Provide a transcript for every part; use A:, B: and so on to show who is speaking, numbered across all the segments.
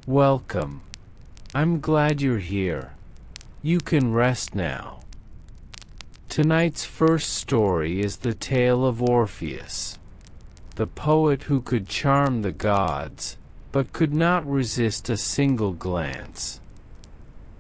A: Welcome. I'm glad you're here. You can rest now. Tonight's first story is the tale of Orpheus, the poet who could charm the gods, but could not resist a single glance.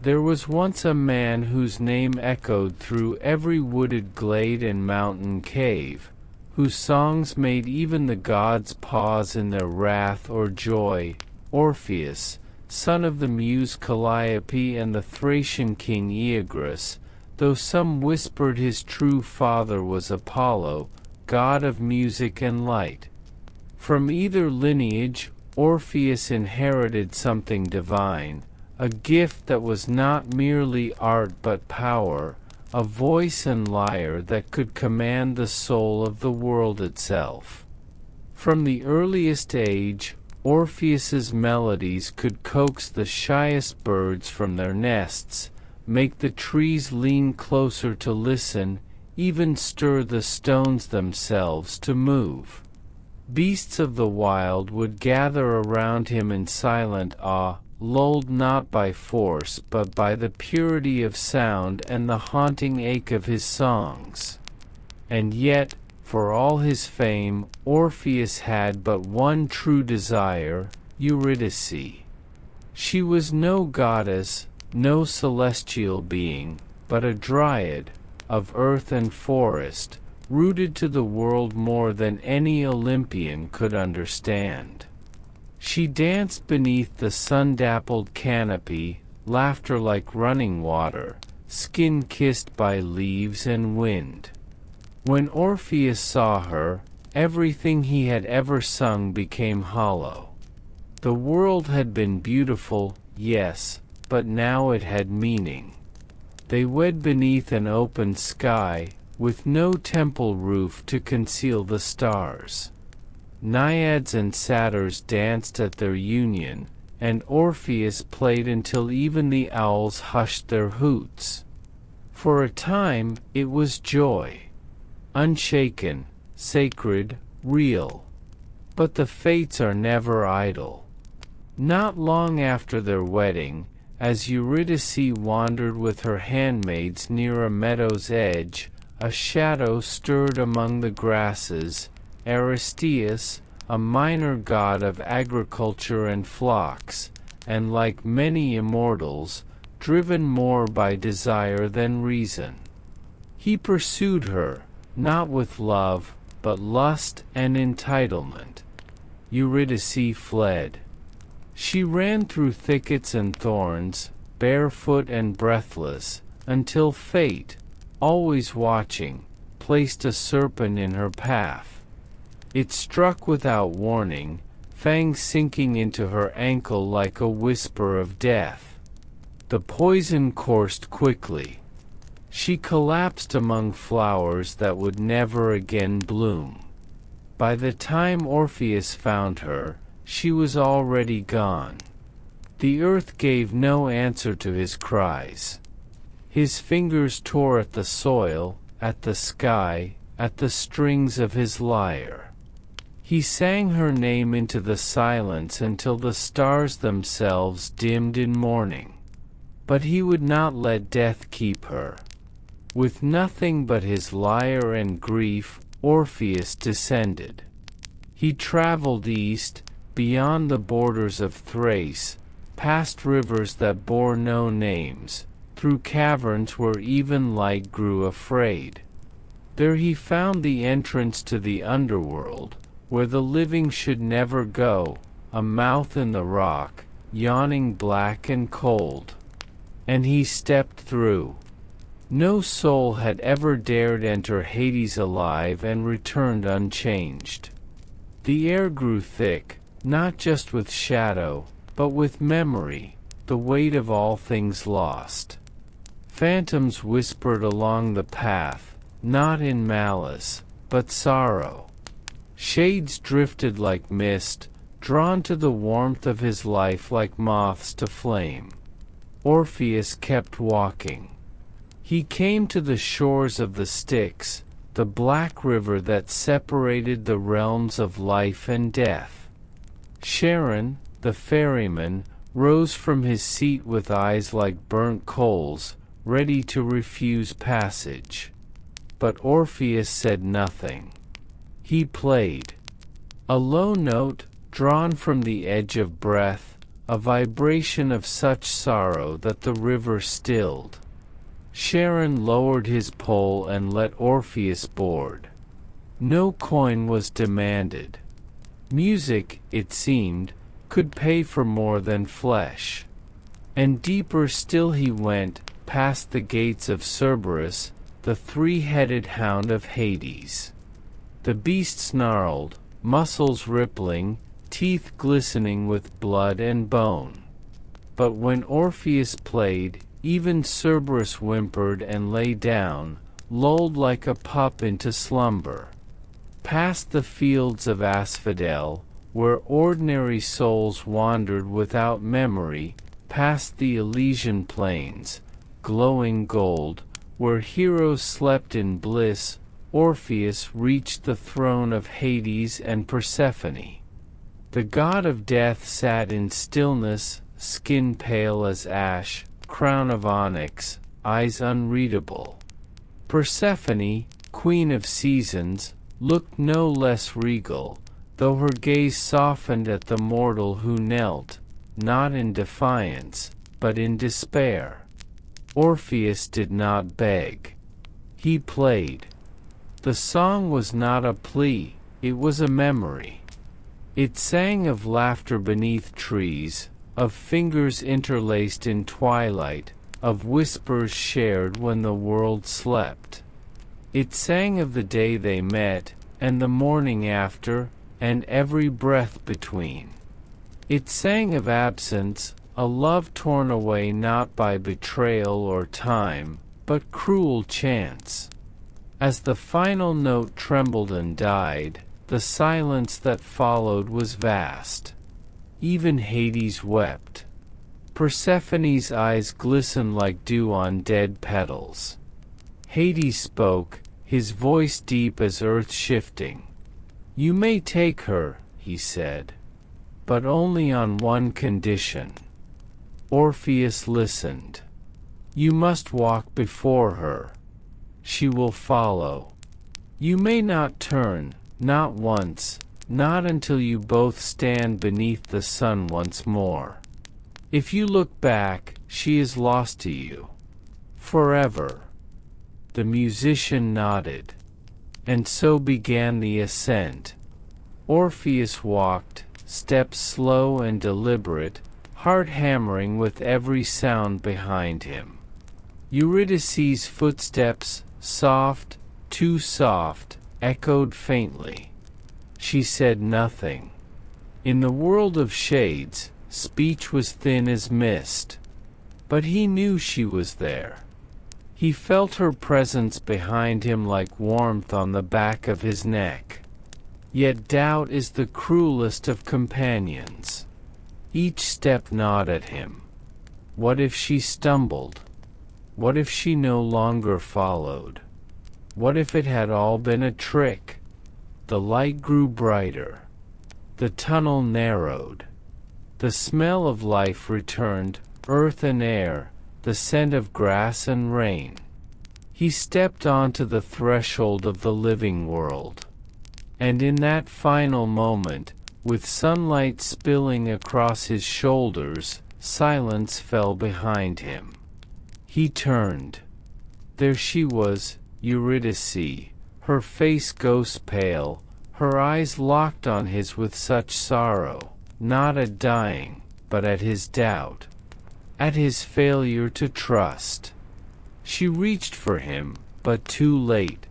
A: There was once a man whose name echoed through every wooded glade and mountain cave, whose songs made even the gods pause in their wrath or joy, Orpheus, son of the muse Calliope and the Thracian king Aeagrus, though some whispered his true father was Apollo, god of music and light. From either lineage, Orpheus inherited something divine, a gift that was not merely art but power, a voice and lyre that could command the soul of the world itself. From the earliest age, Orpheus's melodies could coax the shyest birds from their nests, make the trees lean closer to listen, even stir the stones themselves to move. Beasts of the wild would gather around him in silent awe, lulled not by force but by the purity of sound and the haunting ache of his songs. And yet, for all his fame, Orpheus had but one true desire, Eurydice. She was no goddess, no celestial being, but a dryad, of earth and forest, rooted to the world more than any Olympian could understand. She danced beneath the sun-dappled canopy, laughter like running water, skin kissed by leaves and wind. When Orpheus saw her, everything he had ever sung became hollow. The world had been beautiful, yes, but now it had meaning. They wed beneath an open sky, with no temple roof to conceal the stars. Naiads and satyrs danced at their union, and Orpheus played until even the owls hushed their hoots. For a time, it was joy. Unshaken, sacred, real. But the fates are never idle. Not long after their wedding, as Eurydice wandered with her handmaids near a meadow's edge, a shadow stirred among the grasses. Aristeus, a minor god of agriculture and flocks, and like many immortals, driven more by desire than reason. He pursued her, not with love, but lust and entitlement. Eurydice fled. She ran through thickets and thorns, barefoot and breathless, until fate, always watching, placed a serpent in her path. It struck without warning, fangs sinking into her ankle like a whisper of death. The poison coursed quickly. She collapsed among flowers that would never again bloom. By the time Orpheus found her, she was already gone. The earth gave no answer to his cries. His fingers tore at the soil, at the sky, at the strings of his lyre. He sang her name into the silence until the stars themselves dimmed in mourning. But he would not let death keep her. With nothing but his lyre and grief, Orpheus descended. He traveled east, beyond the borders of Thrace, past rivers that bore no names, through caverns where even light grew afraid. There he found the entrance to the underworld, where the living should never go, a mouth in the rock, yawning black and cold. And he stepped through. No soul had ever dared enter Hades alive and returned unchanged. The air grew thick, not just with shadow, but with memory, the weight of all things lost. Phantoms whispered along the path, not in malice, but sorrow. Shades drifted like mist, drawn to the warmth of his life like moths to flame. Orpheus kept walking. He came to the shores of the Styx, the black river that separated the realms of life and death. Charon, the ferryman, rose from his seat with eyes like burnt coals, ready to refuse passage. But Orpheus said nothing. He played. A low note, drawn from the edge of breath, a vibration of such sorrow that the river stilled. Charon lowered his pole and let Orpheus board. No coin was demanded. Music, it seemed, could pay for more than flesh. And deeper still he went, past the gates of Cerberus, the three-headed hound of Hades. The beast snarled, muscles rippling, teeth glistening with blood and bone. But when Orpheus played, even Cerberus whimpered and lay down, lulled like a pup into slumber. Past the fields of asphodel, where ordinary souls wandered without memory, past the Elysian plains, glowing gold, where heroes slept in bliss, Orpheus reached the throne of Hades and Persephone. The god of death sat in stillness, skin pale as ash, crown of onyx, eyes unreadable. Persephone, queen of seasons, looked no less regal, though her gaze softened at the mortal who knelt, not in defiance, but in despair. Orpheus did not beg. He played. The song was not a plea, it was a memory. It sang of laughter beneath trees, of fingers interlaced in twilight, of whispers shared when the world slept. It sang of the day they met, and the morning after, and every breath between. It sang of absence, a love torn away not by betrayal or time, but cruel chance. As the final note trembled and died, the silence that followed was vast. Even Hades wept. Persephone's eyes glistened like dew on dead petals. Hades spoke, his voice deep as earth shifting. "You may take her," he said, "but only on one condition." Orpheus listened. "You must walk before her. She will follow. You may not turn, not once, not until you both stand beneath the sun once more. If you look back, she is lost to you. Forever." The musician nodded. And so began the ascent. Orpheus walked, steps slow and deliberate, heart hammering with every sound behind him. Eurydice's footsteps, soft, too soft, echoed faintly. She said nothing. In the world of shades, speech was thin as mist. But he knew she was there. He felt her presence behind him like warmth on the back of his neck. Yet doubt is the cruelest of companions. Each step gnawed at him. What if she stumbled? What if she no longer followed? What if it had all been a trick? The light grew brighter. The tunnel narrowed. The smell of life returned, earth and air, the scent of grass and rain. He stepped onto the threshold of the living world. And in that final moment, with sunlight spilling across his shoulders, silence fell behind him. He turned. There she was, Eurydice, her face ghost pale, her eyes locked on his with such sorrow, not at dying, but at his doubt. At his failure to trust. She reached for him, but too late.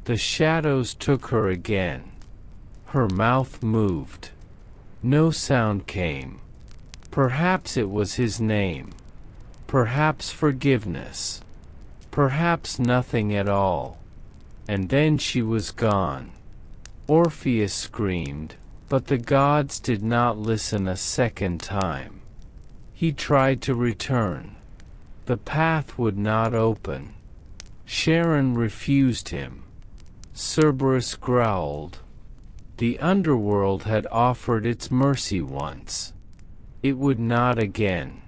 A: The shadows took her again. Her mouth moved. No sound came. Perhaps it was his name. Perhaps forgiveness. Perhaps nothing at all. And then she was gone. Orpheus screamed, but the gods did not listen a second time. He tried to return. The path would not open. Charon refused him. Cerberus growled. The underworld had offered its mercy once. It would not again.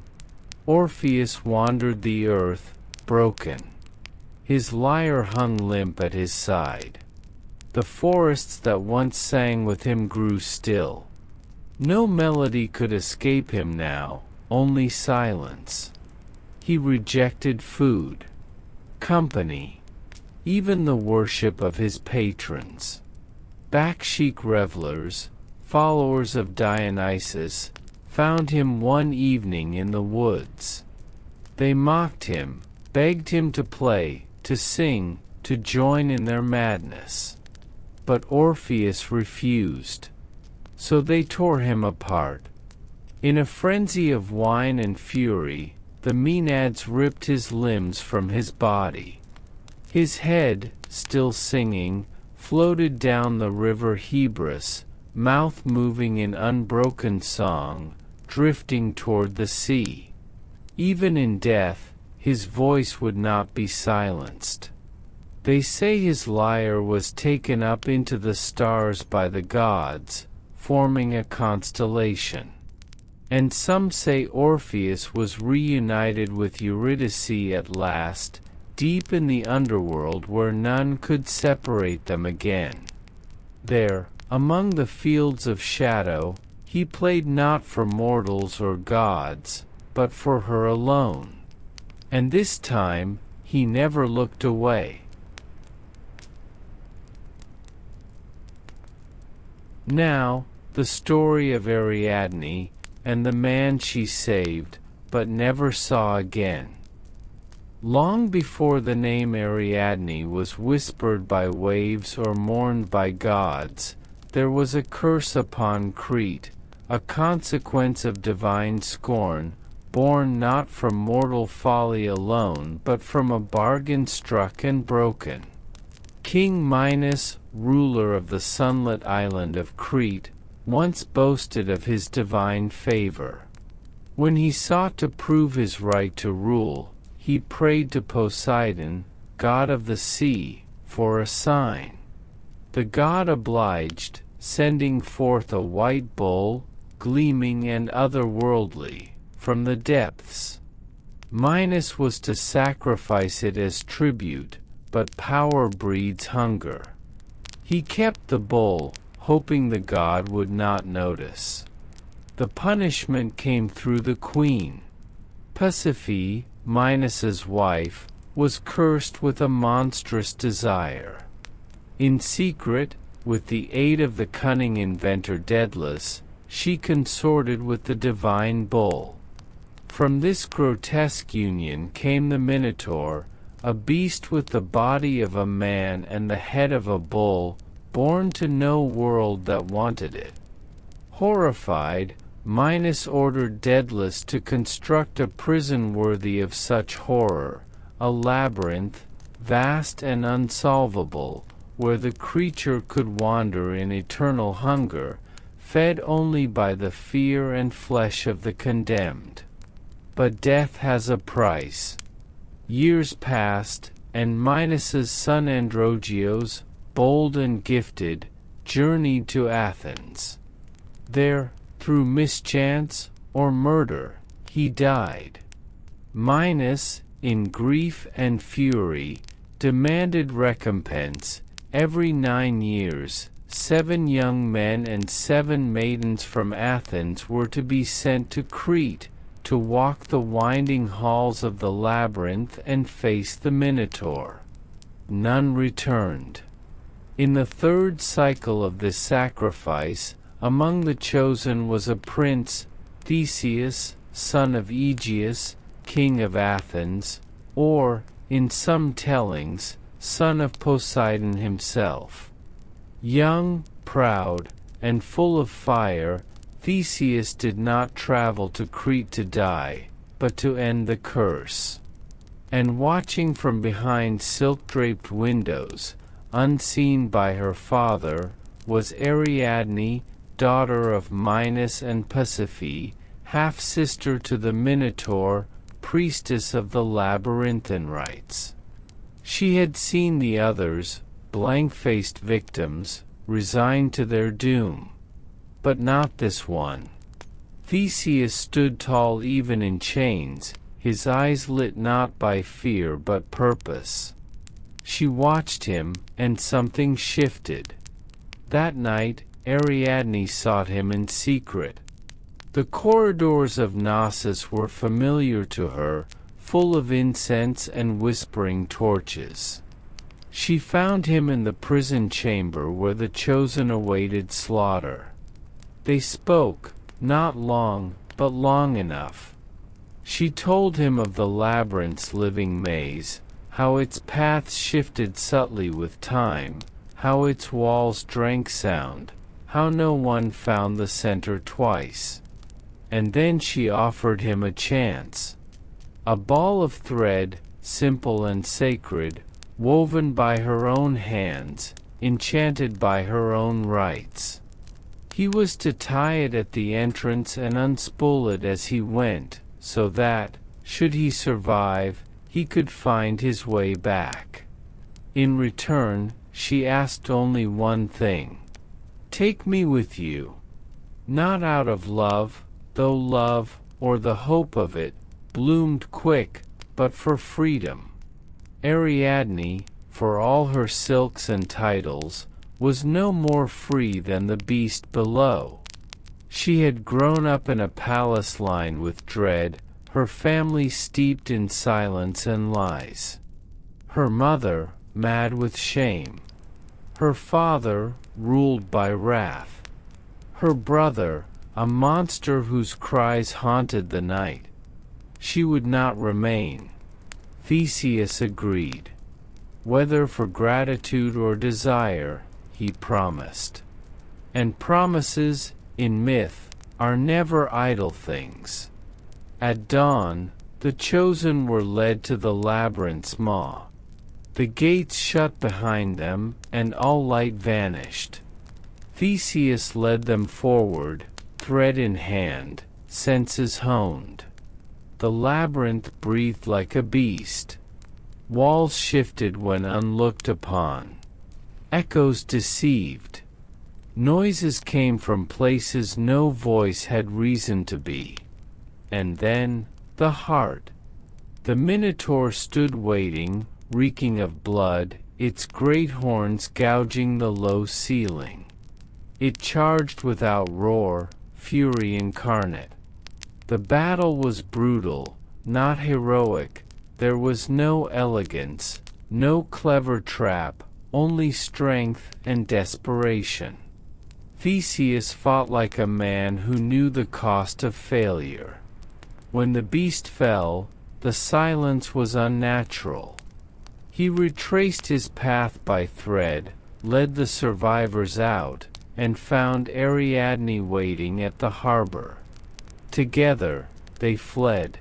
A: Orpheus wandered the earth, broken. His lyre hung limp at his side. The forests that once sang with him grew still. No melody could escape him now, only silence. He rejected food, company, even the worship of his patrons. Baksheek revelers, followers of Dionysus, found him one evening in the woods. They mocked him, begged him to play, to sing, to join in their madness. But Orpheus refused. So they tore him apart. In a frenzy of wine and fury, the Maenads ripped his limbs from his body. His head, still singing, floated down the river Hebrus, mouth moving in unbroken song, drifting toward the sea. Even in death, his voice would not be silenced. They say his lyre was taken up into the stars by the gods, forming a constellation. And some say Orpheus was reunited with Eurydice at last, deep in the underworld where none could separate them again. There, among the fields of shadow, he played not for mortals or gods, but for her alone. And this time, he never looked away. Now, the story of Ariadne, and the man she saved, but never saw again. Long before the name Ariadne was whispered by waves or mourned by gods, there was a curse upon Crete, a consequence of divine scorn, born not from mortal folly alone but from a bargain struck and broken. King Minos, ruler of the sunlit island of Crete, once boasted of his divine favor. When he sought to prove his right to rule, he prayed to Poseidon, god of the sea, for a sign. The god obliged, sending forth a white bull, gleaming and otherworldly, from the depths. Minos was to sacrifice it as tribute, but power breeds hunger. He kept the bull, hoping the god would not notice. The punishment came through the queen. Pasiphae, Minos's wife, was cursed with a monstrous desire. In secret, with the aid of the cunning inventor Daedalus, she consorted with the divine bull. From this grotesque union came the Minotaur, a beast with the body of a man and the head of a bull, born to no world that wanted it. Horrified, Minos ordered Daedalus to construct a prison worthy of such horror, a labyrinth, vast and unsolvable, where the creature could wander in eternal hunger, fed only by the fear and flesh of the condemned. But death has a price. Years passed, and Minos's son Androgeos, bold and gifted, journeyed to Athens. There, through mischance or murder, he died. Minos, in grief and fury, demanded recompense. Every 9 years, 7 young men and 7 maidens from Athens were to be sent to Crete, to walk the winding halls of the labyrinth and face the Minotaur. None returned. In the 3rd cycle of this sacrifice, among the chosen was a prince, Theseus, son of Aegeus, king of Athens, or, in some tellings, son of Poseidon himself. Young, proud, and full of fire, Theseus did not travel to Crete to die, but to end the curse. And watching from behind silk-draped windows, unseen by her father, was Ariadne, daughter of Minos and Pasiphae, half-sister to the Minotaur, priestess of the labyrinthine rites. She had seen the others, blank-faced victims, resigned to their doom. But not this one. Theseus stood tall even in chains, his eyes lit not by fear but purpose. She watched him, and something shifted. That night, Ariadne sought him in secret. The corridors of Knossos were familiar to her, full of incense and whispering torches. She found him in the prison chamber where the chosen awaited slaughter. They spoke, not long, but long enough. She told him of the labyrinth's living maze, how its paths shifted subtly with time, how its walls drank sound, how no one found the center twice. And then she offered him a chance. A ball of thread, simple and sacred, woven by her own hands, enchanted by her own rites. He was to tie it at the entrance and unspool it as he went, so that, should he survive, he could find his way back. In return, she asked only one thing. Take me with you. Not out of love, though love, or the hope of it, bloomed quick, but for freedom. Ariadne, for all her silks and titles, was no more free than the beast below. She had grown up in a palace lined with dread, her family steeped in silence and lies. Her mother, mad with shame. Her father, ruled by wrath. Her brother, a monster whose cries haunted the night. She would not remain. Theseus agreed. Whether for gratitude or desire, he promised. And promises, in myth, are never idle things. At dawn, the chosen were led to the labyrinth's maw. The gates shut behind them, and all light vanished. Theseus led them forward, thread in hand, senses honed. The labyrinth breathed like a beast. Walls shifted when unlooked upon. Echoes deceived. Noises came from places no voice had reason to be. And then, the heart. The Minotaur stood waiting, reeking of blood, its great horns gouging the low ceiling. It charged without roar, fury incarnate. The battle was brutal, not heroic. There was no elegance, no clever trap, only strength and desperation. Theseus fought like a man who knew the cost of failure. When the beast fell, the silence was unnatural. He retraced his path by thread, led the survivors out, and found Ariadne waiting at the harbor. Together, they fled.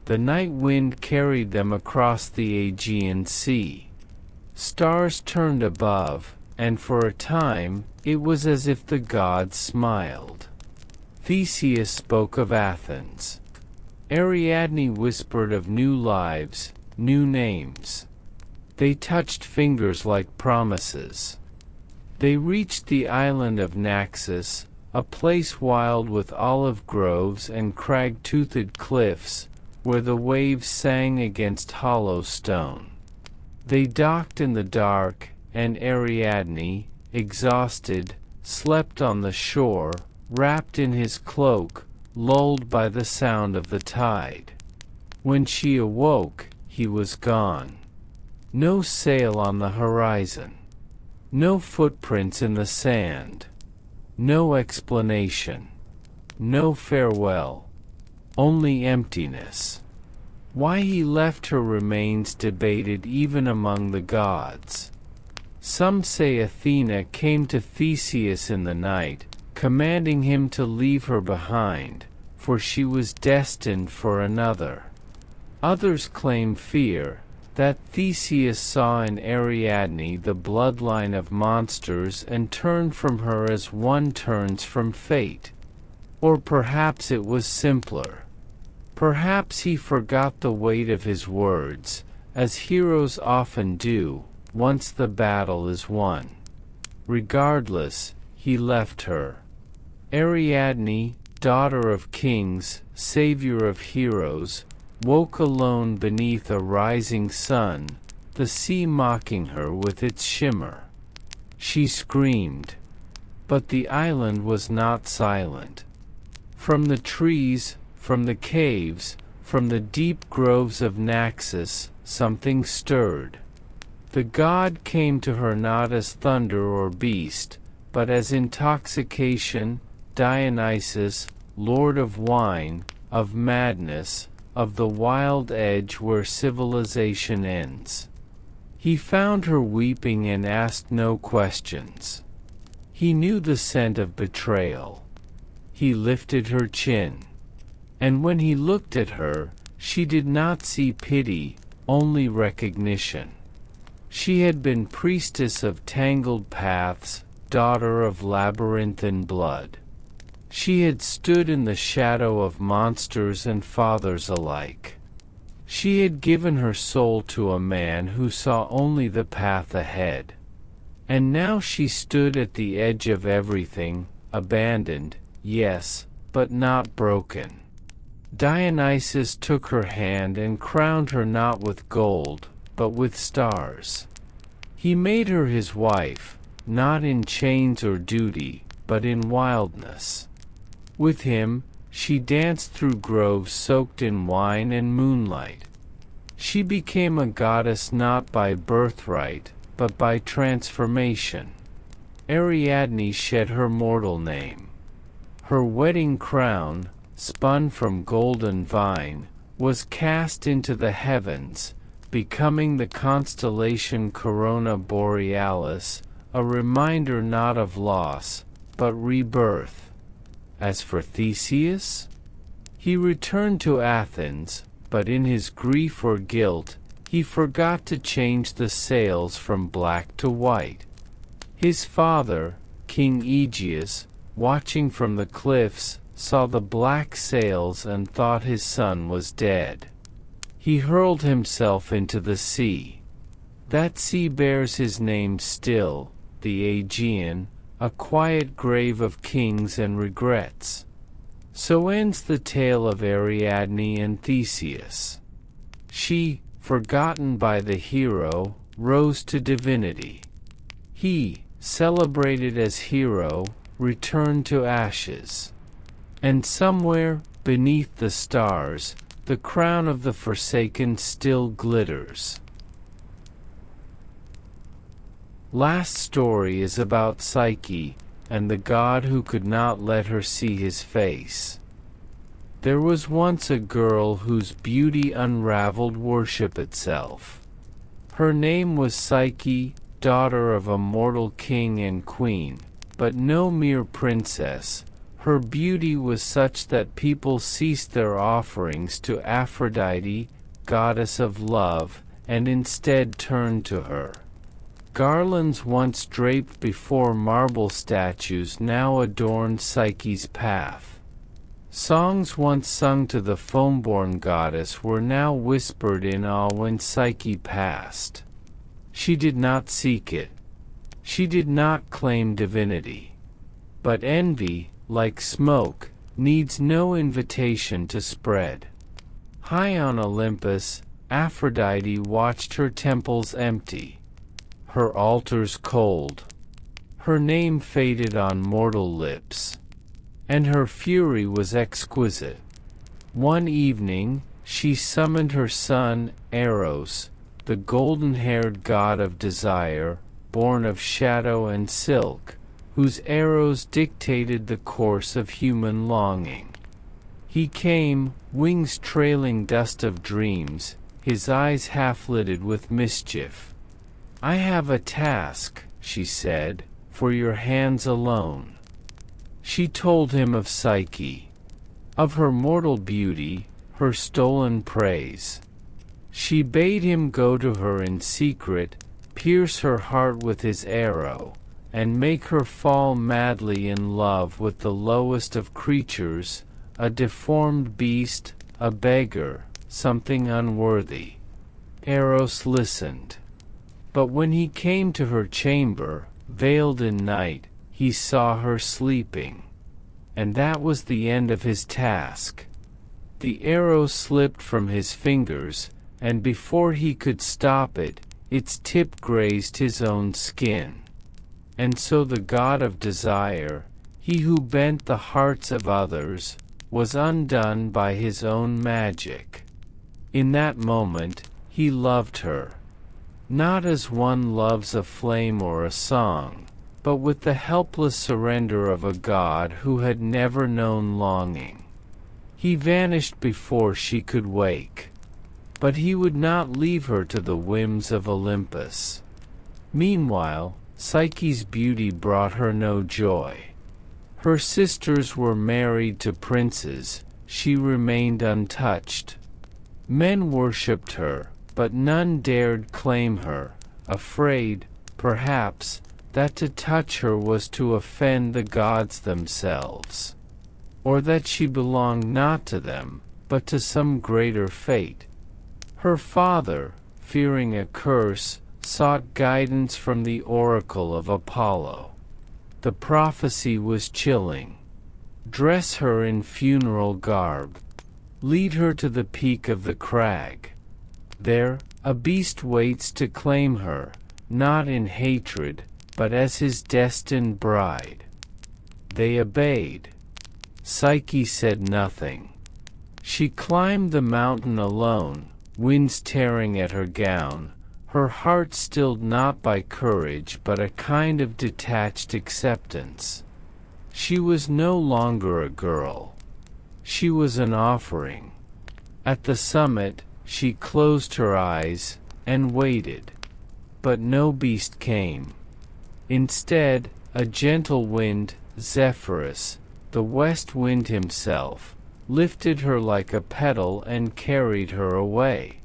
A: The night wind carried them across the Aegean Sea. Stars turned above, and for a time, it was as if the gods smiled. Theseus spoke of Athens. Ariadne whispered of new lives, new names. They touched fingers like promises. They reached the island of Naxos, a place wild with olive groves and crag-toothed cliffs, where the waves sang against hollow stone. They docked in the dark, and Ariadne, exhausted, slept on the shore, wrapped in his cloak, lulled by the sound of the tide. When she awoke, he was gone. No sail on the horizon. No footprints in the sand. No explanation. No farewell. Only emptiness. Why he left her remains debated even among the gods. Some say Athena came to Theseus in the night, commanding him to leave her behind, for she was destined for another. Others claim fear, that Theseus saw in Ariadne the bloodline of monsters and turned from her as one turns from fate. Or perhaps it was simpler. Perhaps he forgot the weight of his words, as heroes often do, once the battle is won. Regardless, he left her. Ariadne, daughter of kings, savior of heroes, woke alone beneath a rising sun, the sea mocking her with its shimmer. She screamed. But the island was not silent. From the trees, from the caves, from the deep groves of Naxos, something stirred. The god came to her not as thunder or beast, but as intoxication, Dionysus, lord of wine, of madness, of the wild edge where civilization ends. He found her weeping and asked no questions. He knew the scent of betrayal. He lifted her chin. And when he looked at her, she did not see pity, only recognition. She had been priestess of tangled paths, daughter of labyrinthine blood. She had stood in the shadow of monsters and fathers alike. She had given her soul to a man who saw only the path ahead. And now she stood at the edge of everything, abandoned, yes, but not broken. Dionysus took her hand and crowned her not with gold, but with stars. He made her his wife, not in chains or duty, but in wildness. With him, she danced through groves soaked in wine and moonlight. She became a goddess not by birthright, but by transformation. Ariadne shed her mortal name. Her wedding crown, spun from golden vine, was cast into the heavens, becoming the constellation Corona Borealis, a reminder not of loss, but rebirth. As for Theseus, he returned to Athens, but in his grief or guilt, he forgot to change the sails from black to white. His father, King Aegeus, watching from the cliffs, saw the black sails and thought his son was dead. He hurled himself into the sea. That sea bears his name still, the Aegean, a quiet grave of kings and regrets. So ends the tale of Ariadne and Theseus. She, forgotten by the hero, rose to divinity. He, celebrated as hero, returned to ashes. And somewhere, beneath the stars, the crown of the forsaken still glitters. Last story is about Psyche, and the god who could not let her see his face. There was once a girl whose beauty unraveled worship itself. Her name was Psyche, daughter of a mortal king and queen, but no mere princess. Her beauty was such that people ceased their offerings to Aphrodite, goddess of love, and instead turned to her. Garlands once draped before marble statues now adorned Psyche's path. Songs once sung to the foam-born goddess were now whispered in awe when Psyche passed. She did not seek it. She did not claim divinity. But envy, like smoke, needs no invitation to spread. High on Olympus, Aphrodite watched her temples empty. Her altars cold. Her name faded on mortal lips. And her fury was exquisite. One evening, she summoned her son, Eros, the golden-haired god of desire, born of shadow and silk, whose arrows dictated the course of human longing. He came, wings trailing dust of dreams, his eyes half-lidded with mischief. "I have a task," she said, "for your hands alone." She told him of Psyche, of her mortal beauty, her stolen praise. She bade him go to her in secret, pierce her heart with his arrow, and make her fall madly in love with the lowest of creatures, a deformed beast, a beggar, something unworthy. Eros listened. But when he came to her chamber, veiled in night, he saw her sleeping. and that was the end of his task. The arrow slipped from his fingers, and before he could stop it, its tip grazed his own skin. And so the god of desire, he who bent the hearts of others, was undone by his own magic. In that moment, he loved her. Not as one loves a flame or a song, but with the helpless surrender of a god who had never known longing. He vanished before she could wake. But he would not leave her to the whims of Olympus. Meanwhile, Psyche's beauty brought her no joy. Her sisters were married to princes, she remained untouched. Men worshipped her, but none dared claim her, afraid, perhaps, that to touch her was to offend the gods themselves, or that she belonged not to them, but to some greater fate. Her father, fearing a curse, sought guidance from the oracle of Apollo. The prophecy was chilling. Dress her in funeral garb. Lead her to the peak of the crag. There, a beast waits to claim her, not in hatred, but as his destined bride. They obeyed. Psyche said nothing. She climbed the mountain alone, winds tearing at her gown, her heart stilled not by courage but a kind of detached acceptance. She was no longer a girl. She was an offering. At the summit, she closed her eyes, and waited. But no beast came. Instead, a gentle wind, Zephyrus, the west wind himself, lifted her like a petal and carried her away.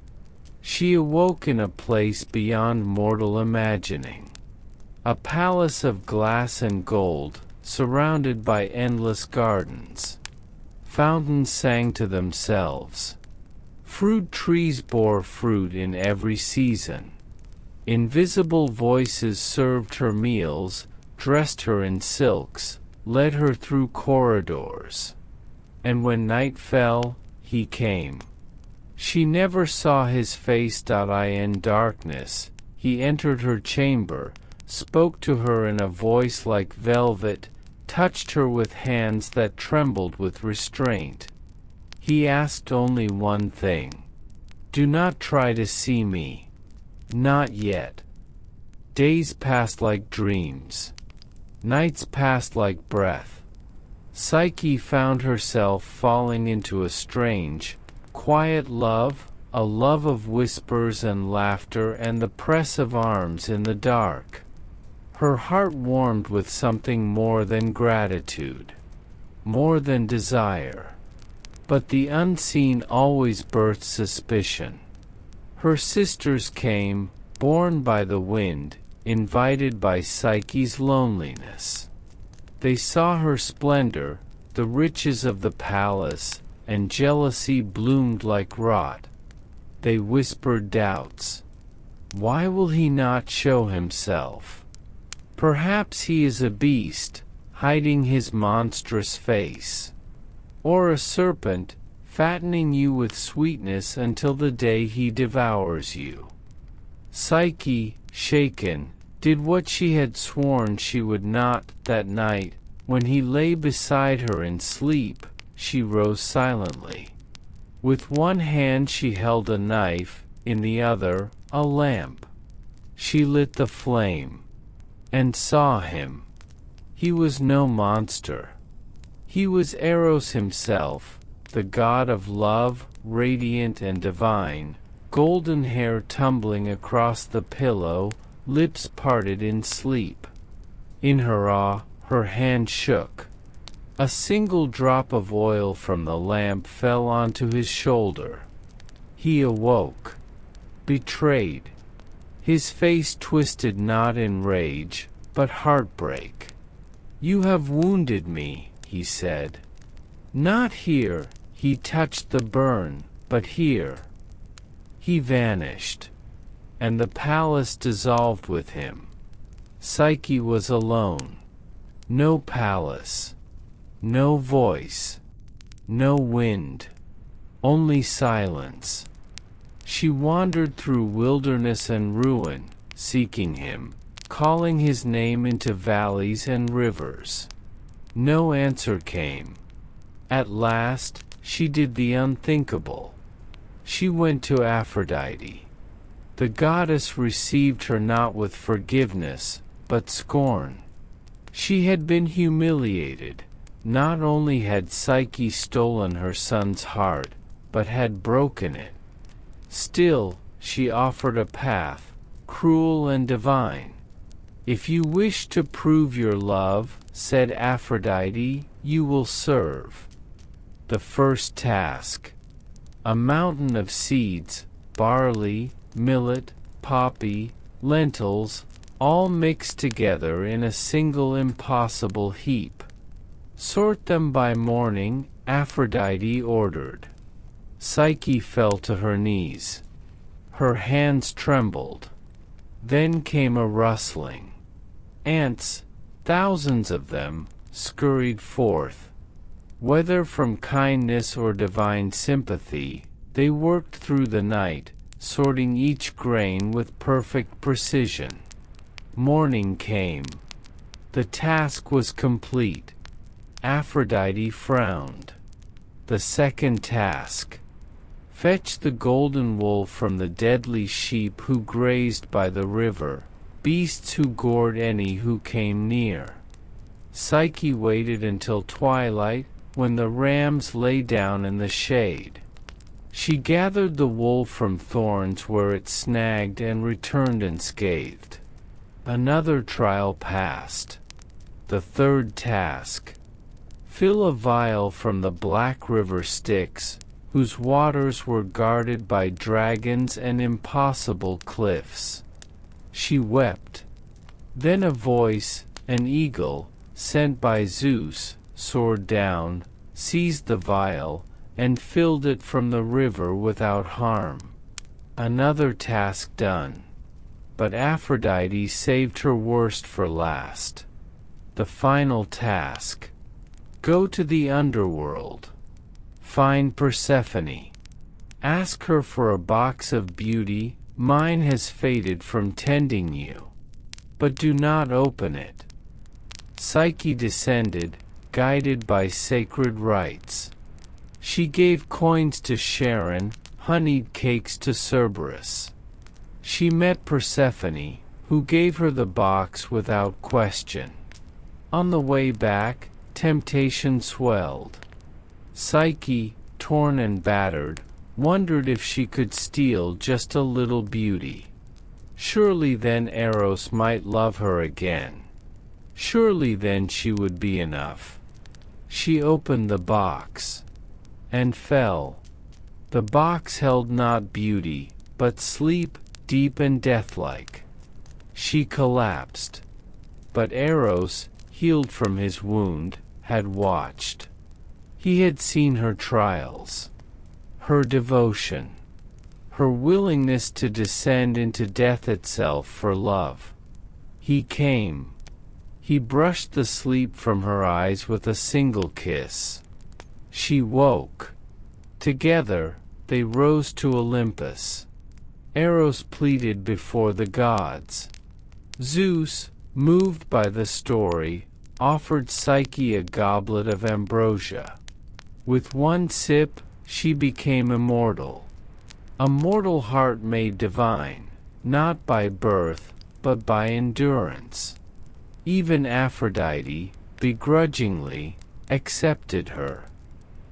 A: She awoke in a place beyond mortal imagining. A palace of glass and gold, surrounded by endless gardens. Fountains sang to themselves. Fruit trees bore fruit in every season. Invisible voices served her meals, dressed her in silks, led her through corridors. And when night fell, he came. She never saw his face. In darkness, he entered her chamber, spoke to her in a voice like velvet, touched her with hands that trembled with restraint. He asked only one thing. Do not try to see me. Not yet. Days passed like dreams. Nights passed like breath. Psyche found herself falling into a strange, quiet love, a love of whispers and laughter and the press of arms in the dark. Her heart warmed with something more than gratitude, more than desire. But the unseen always births suspicion. Her sisters came, borne by the wind, invited by Psyche's loneliness. They saw her splendor, the riches of the palace, and jealousy bloomed like rot. They whispered doubts. Why will he not show himself? Perhaps he is a beast, hiding his monstrous face. Or a serpent, fattening you with sweetness until the day he devours you. Psyche, shaken, did what she had sworn she would not. That night, when he lay beside her in sleep, she rose silently. With one hand she held a knife, in the other, a lamp. She lit the flame, and saw him. He was no monster. He was Eros himself, the god of love, radiant and divine, golden hair tumbling across the pillow, lips parted in sleep. In her awe, her hand shook. A single drop of oil from the lamp fell onto his shoulder. He awoke, betrayed. His face twisted not in rage, but heartbreak. You have wounded me, he said. Not here, he touched the burn, but here. He vanished, and the palace dissolved with him. Psyche was alone. No palace. No voice. No wind. Only silence. She wandered through wilderness and ruin, seeking him, calling his name into valleys and rivers. No answer came. At last, she did the unthinkable. She went to Aphrodite. The goddess received her not with forgiveness, but scorn. She had been humiliated. Not only had Psyche stolen her son's heart, but had broken it. Still, she offered a path, cruel and divine. If you wish to prove your love, said Aphrodite, you will serve. The first task. A mountain of seeds, barley, millet, poppy, lentils, all mixed together in a single impossible heap. Sort them by morning, Aphrodite ordered. Psyche fell to her knees. Her hands trembled. Then came a rustling. Ants, thousands of them, scurried forth. Whether from kindness or divine sympathy, they worked through the night, sorting each grain with perfect precision. Morning came. The task was complete. Aphrodite frowned. The second task. Fetch the golden wool from the deadly sheep who grazed by the river, beasts who gored any who came near. Psyche waited until twilight, when the rams lay down in the shade. She gathered the wool from thorns where it snagged and returned unscathed. Another trial passed. The third task. Fill a vial from the black river Styx, whose waters were guarded by dragons and impossible cliffs. She wept. Then a voice, an eagle, sent by Zeus, soared down, seized the vial, and filled it from the river without harm. Another task done. But Aphrodite saved her worst for last. The final task. Go to the underworld. Find Persephone. Ask her for a box of beauty, mine has faded from tending you. But do not open it. Psyche descended, guided by sacred rites. She gave coins to Charon, honeyed cakes to Cerberus. She met Persephone, who gave her the box without question. On the way back, temptation swelled. Psyche, torn and battered, wondered if she could steal just a little beauty. Surely then Eros might love her again. Surely then she would be enough. She opened the box. And fell. The box held not beauty, but sleep, deep and deathlike. She collapsed. But Eros, healed from his wound, had watched. He had seen her trials. Her devotion. Her willingness to descend into death itself for love. He came. He brushed the sleep from her eyes with a single kiss. She woke. Together, they rose to Olympus. Eros pleaded before the gods. Zeus, moved by the story, offered Psyche a goblet of ambrosia. With one sip, she became immortal. A mortal heart made divine, not by birth, but by endurance. Even Aphrodite, begrudgingly, accepted her.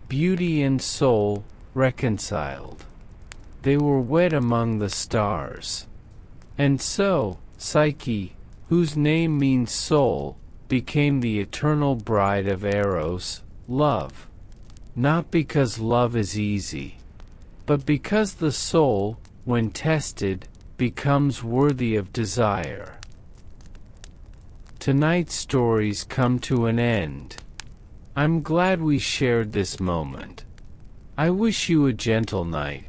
A: Beauty and soul, reconciled. They were wed among the stars. And so, Psyche, whose name means soul, became the eternal bride of Eros, love. Not because love is easy, but because the soul, when tested, becomes worthy of desire. Tonight's stories come to an end. I'm glad we shared this moment. I wish you a gentle night,